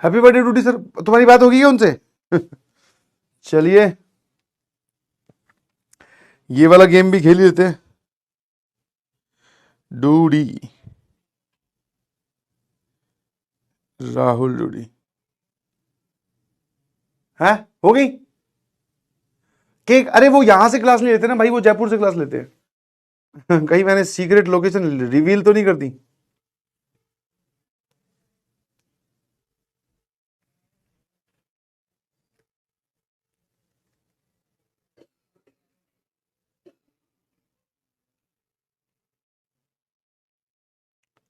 Happy birthday Dudi sir, तुम्हारी बात होगी क्या उनसे? चलिए ये वाला गेम भी खेल ही लेते हैं। डूडी, राहुल डूडी, है हो गई केक। अरे वो यहां से क्लास नहीं लेते ना भाई, वो जयपुर से क्लास लेते हैं। कहीं मैंने सीक्रेट लोकेशन रिवील तो नहीं कर दी?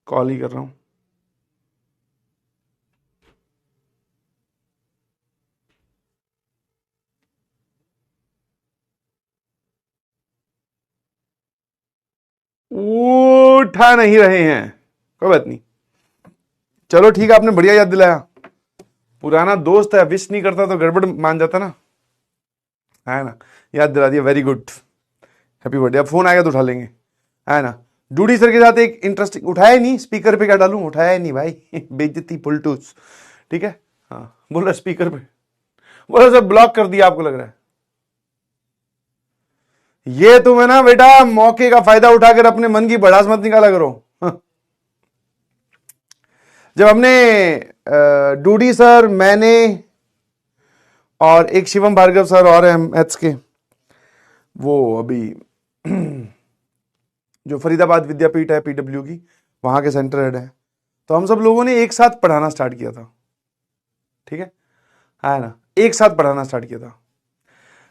कॉल ही कर रहा हूं। उठा नहीं रहे हैं, कोई बात नहीं। चलो ठीक है, आपने बढ़िया याद दिलाया। पुराना दोस्त है, विश नहीं करता तो गड़बड़ मान जाता ना, है ना? याद दिला दिया, वेरी गुड, हैप्पी बर्थडे। अब फोन आएगा तो उठा लेंगे, है ना? डूडी सर के साथ एक इंटरेस्टिंग, उठाया ही नहीं, स्पीकर पे क्या डालूं, उठाया ही नहीं भाई। बेइज्जती फुलटूस। ठीक है, हाँ बोला स्पीकर पे, बोला सर ब्लॉक कर दिया आपको लग रहा है। ये तुम्हें ना बेटा मौके का फायदा उठाकर अपने मन की भड़ास मत निकाला करो। जब हमने डूडी सर, मैंने और एक शिवम भार्गव सर और हैं मैथ्स के, वो अभी जो फरीदाबाद विद्यापीठ है पीडब्ल्यू की, वहां के सेंटर हेड है, तो हम सब लोगों ने एक साथ पढ़ाना स्टार्ट किया था। ठीक है ना? एक साथ पढ़ाना स्टार्ट किया था।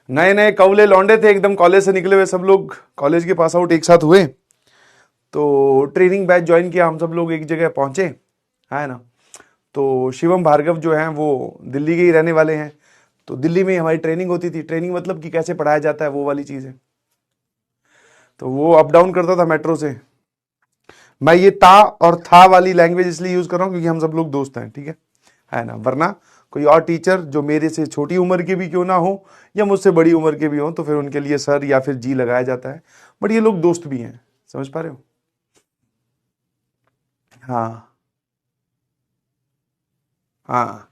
नए नए कवले लौंडे थे एकदम, कॉलेज से निकले हुए सब लोग, कॉलेज के पास आउट एक साथ हुए, तो ट्रेनिंग बैच ज्वाइन किया, हम सब लोग एक जगह पहुंचे, है ना? तो शिवम भार्गव जो हैं वो दिल्ली के ही रहने वाले हैं, तो दिल्ली में हमारी ट्रेनिंग होती थी। ट्रेनिंग मतलब कि कैसे पढ़ाया जाता है, वो वाली चीज़ है। तो वो अप डाउन करता था मेट्रो से। मैं ये ता और था वाली लैंग्वेज इसलिए यूज कर रहा हूँ क्योंकि हम सब लोग दोस्त हैं, ठीक है ना? वरना कोई और टीचर जो मेरे से छोटी उम्र के भी क्यों ना हो या मुझसे बड़ी उम्र के भी हो, तो फिर उनके लिए सर या फिर जी लगाया जाता है। बट ये लोग दोस्त भी हैं, समझ पा रहे हो? हाँ हाँ।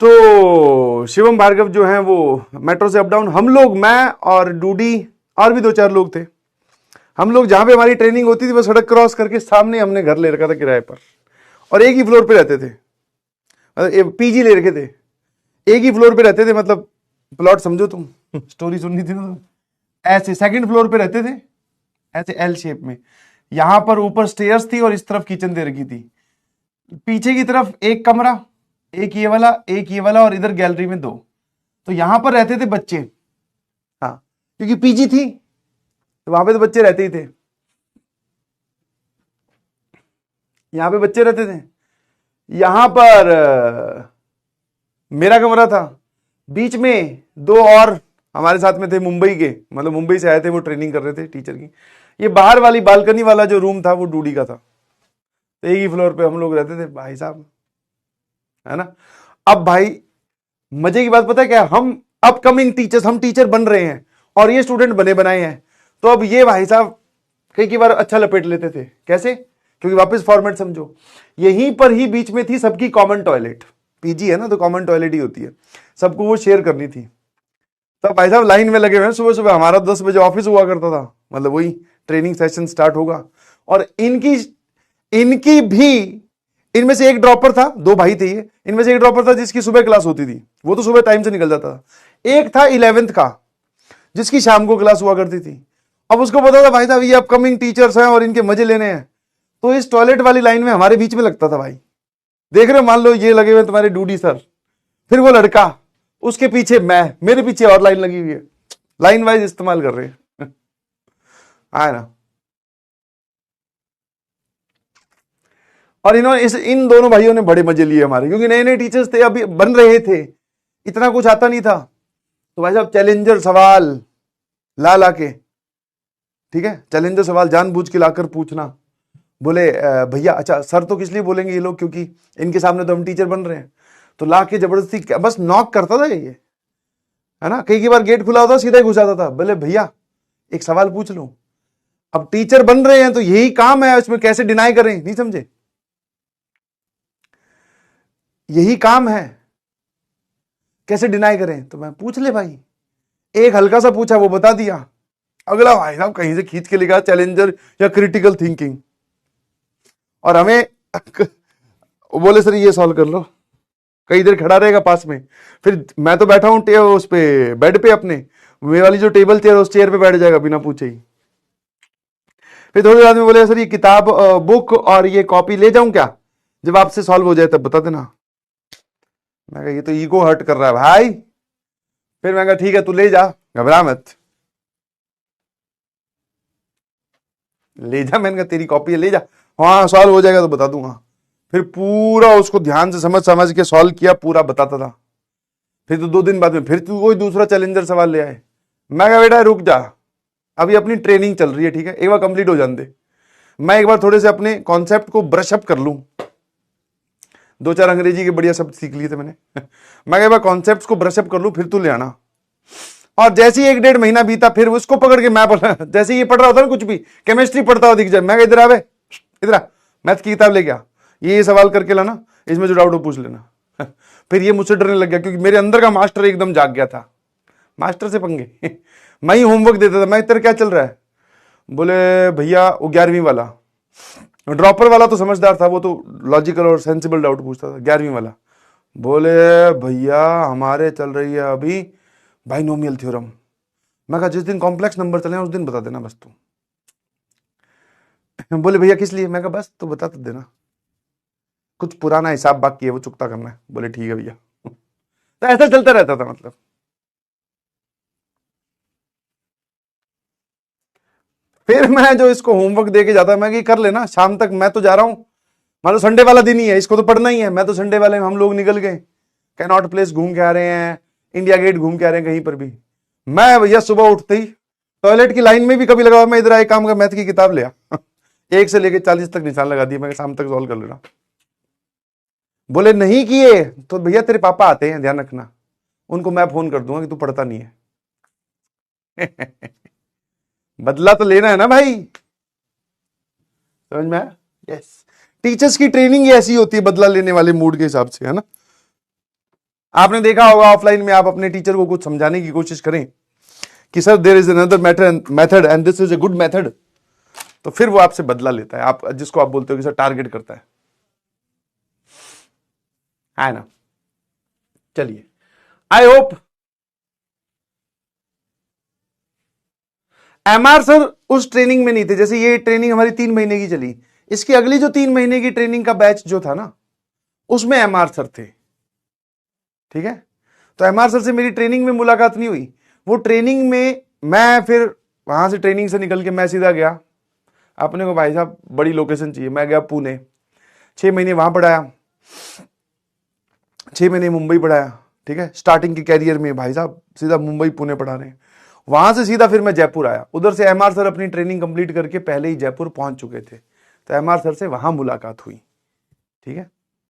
तो शिवम भार्गव जो हैं वो मेट्रो से अप डाउन, हम लोग, मैं और डूडी और भी दो चार लोग थे, हम लोग जहां पे हमारी ट्रेनिंग होती थी वो सड़क क्रॉस करके सामने हमने घर ले रखा था किराए पर, और एक ही फ्लोर पे रहते थे, पीजी ले रखे थे, एक ही फ्लोर पे रहते थे, मतलब प्लॉट समझो तुम। स्टोरी सुननी थी ना तुम। ऐसे सेकंड फ्लोर पे रहते थे, ऐसे एल शेप में। यहां पर ऊपर स्टेयर्स थी और इस तरफ किचन दे रखी थी। पीछे की तरफ एक कमरा, एक ये वाला, एक ये वाला, और इधर गैलरी में दो। तो यहां पर रहते थे बच्चे, हाँ, क्योंकि पीजी थी तो वहां पे तो बच्चे रहते ही थे। यहां पे बच्चे रहते थे। यहां पर मेरा कमरा था, बीच में दो और हमारे साथ में थे, मुंबई के, मतलब मुंबई से आए थे, वो ट्रेनिंग कर रहे थे टीचर की। ये बाहर वाली बालकनी वाला जो रूम था वो डूडी का था। तो एक ही फ्लोर पे हम लोग रहते थे भाई साहब, है ना? अब भाई मजे की बात पता है क्या, हम अपकमिंग टीचर्स, हम टीचर बन रहे हैं और ये स्टूडेंट बने बनाए हैं। तो अब ये भाई साहब कई बार अच्छा लपेट लेते थे। कैसे? क्योंकि वापस फॉर्मेट समझो, यहीं पर ही बीच में थी सबकी कॉमन टॉयलेट। पीजी है ना, तो कॉमन टॉयलेट ही होती है, सबको वो शेयर करनी थी। तो भाई साहब लाइन में लगे हुए हैं, सुबह सुबह हमारा 10 बजे ऑफिस हुआ करता था, मतलब वही ट्रेनिंग सेशन स्टार्ट होगा। और इनकी इनकी भी, इनमें से एक ड्रॉपर था, दो भाई थे ये, इनमें से एक ड्रॉपर था जिसकी सुबह क्लास होती थी, वो तो सुबह टाइम से निकल जाता था। एक था 11th का जिसकी शाम को क्लास हुआ करती थी। अब उसको पता था भाई साहब ये अपकमिंग टीचर्स हैं और इनके मजे लेने हैं, तो इस टॉयलेट वाली लाइन में हमारे बीच में लगता था भाई। देख रहे हो, मान लो ये लगे हुए तुम्हारे डूडी सर, फिर वो लड़का, उसके पीछे मैं, मेरे पीछे और लाइन लगी हुई है, लाइन वाइज इस्तेमाल कर रहे हैं। आए ना? और इन्होंने इन दोनों भाइयों ने बड़े मजे लिए हमारे, क्योंकि नए नए टीचर्स थे, अभी बन रहे थे, इतना कुछ आता नहीं था। तो भाई साहब चैलेंजर सवाल ला ला के, ठीक है, चैलेंजर सवाल जानबूझ के लाकर पूछना। बोले भैया, अच्छा सर तो किस लिए बोलेंगे ये लोग, क्योंकि इनके सामने तो हम टीचर बन रहे हैं। तो ला के जबरदस्ती बस नॉक करता था ये, है ना? कई बार गेट खुला होता सीधा ही घुस जाता था। बोले भैया एक सवाल पूछ लो। अब टीचर बन रहे हैं तो यही काम है, इसमें कैसे डिनाई करें, नहीं समझे? यही काम है, कैसे डिनाई करें? तो मैं पूछ ले भाई, एक हल्का सा पूछा वो बता दिया, अगला भाई साहब कहीं से खींच के लिखा चैलेंजर या क्रिटिकल थिंकिंग, और हमें वो बोले सर ये सॉल्व कर लो, कई देर खड़ा रहेगा पास में, फिर मैं तो बैठा हूं उस पे बेड पे अपने, मेरे वाली जो टेबल चेयर उस चेयर पे बैठ जाएगा बिना पूछे ही। फिर थोड़ी देर बाद में बोले सर ये किताब बुक और ये कॉपी ले जाऊं क्या, जब आपसे सॉल्व हो जाए तब बता देना। मैं कहा ये तो ईगो हर्ट कर रहा है भाई। फिर मैं कहा ठीक है तू ले जा, घबरा मत, ले जा। मैंने कहा तेरी कॉपी है ले जा, हाँ सॉल्व हो जाएगा तो बता दूंगा। फिर पूरा उसको ध्यान से समझ समझ के सॉल्व किया, पूरा बताता था। फिर तो 2 दिन बाद में फिर तू कोई दूसरा चैलेंजर सवाल ले आए। मैं कहा बेटा रुक जा, अभी अपनी ट्रेनिंग चल रही है, ठीक है, एक बार कंप्लीट हो जाने दे, मैं एक बार थोड़े से अपने कॉन्सेप्ट को ब्रश अप कर लूं। 2-4 अंग्रेजी के बढ़िया शब्द सीख लिए थे मैंने। मैं एक बार कॉन्सेप्ट को ब्रश अप कर लूं, फिर तू ले आना। और जैसे ही 1-1.5 महीना बीता, फिर उसको पकड़ के मैं पढ़ा, जैसे ही ये पढ़ रहा होता ना, कुछ भी केमिस्ट्री पढ़ता हुआ दिख जाए, मैं इधर आवे, इधर आ, मैथ की किताब लेके आ, ये सवाल करके लाना, इसमें जो डाउट हो पूछ लेना। फिर ये मुझसे डरने लग गया, क्योंकि मेरे अंदर का मास्टर एकदम जाग गया था। मास्टर से पंगे। मैं ही होमवर्क देता था, मैं तेरा क्या चल रहा है, बोले भैया वो 11वीं वाला, ड्रॉपर वाला तो समझदार था, वो तो लॉजिकल और सेंसिबल डाउट पूछता था। 11वीं वाला बोले भैया हमारे चल रही है अभी बाइनोमियल थ्योरम। मैं कहा जिस दिन कॉम्प्लेक्स नंबर चले उस दिन बता देना बस तू। बोले भैया किस लिए? मैं कहा बस तो बता तो देना, कुछ पुराना हिसाब बाकी है वो चुकता करना है। बोले ठीक है भैया। तो ऐसा चलता रहता था मतलब। फिर मैं जो इसको होमवर्क दे के जाता, मैं कि कर लेना शाम तक, मैं तो जा रहा हूं, मान लो संडे वाला दिन ही है, इसको तो पढ़ना ही है। मैं तो संडे वाले हम लोग निकल गए, कैनॉट प्लेस घूम के आ रहे हैं, इंडिया गेट घूम के आ रहे हैं, कहीं पर भी। मैं भैया सुबह उठते ही टॉयलेट की लाइन में भी कभी लगा, मैं इधर आए काम का मैथ की किताब ले आ। 1 से लेके 40 तक निशान लगा दिया, मैं शाम तक सॉल्व कर लेना। बोले नहीं किए तो भैया तेरे पापा आते हैं, ध्यान रखना, उनको मैं फोन कर दूंगा कि तू पढ़ता नहीं है। बदला तो लेना है ना भाई, समझ में आया? यस, टीचर्स की ट्रेनिंग ऐसी होती है, बदला लेने वाले मूड के हिसाब से, है ना। आपने देखा होगा ऑफलाइन में आप अपने टीचर को कुछ समझाने की कोशिश करें कि sir there is another method and this is a good method, तो फिर वो आपसे बदला लेता है, आप जिसको आप बोलते हो कि सर टारगेट करता है ना। चलिए, आई होप एमआर सर उस ट्रेनिंग में नहीं थे। जैसे ये ट्रेनिंग हमारी 3 महीने की चली, इसकी अगली जो 3 महीने की ट्रेनिंग का बैच जो था ना, उसमें एमआर सर थे, ठीक है। तो एमआर सर से मेरी ट्रेनिंग में मुलाकात नहीं हुई। वो ट्रेनिंग में मैं फिर वहां से ट्रेनिंग से निकल के मैं सीधा गया अपने को, भाई साहब बड़ी लोकेशन चाहिए। मैं गया पुणे, 6 महीने वहां पढ़ाया, 6 महीने मुंबई पढ़ाया, ठीक है। स्टार्टिंग के कैरियर में भाई साहब सीधा मुंबई पुणे पढ़ा रहे हैं। वहां से सीधा फिर मैं जयपुर आया, उधर से एमआर सर अपनी ट्रेनिंग कंप्लीट करके पहले ही जयपुर पहुंच चुके थे, तो एमआर सर से वहां मुलाकात हुई, ठीक है।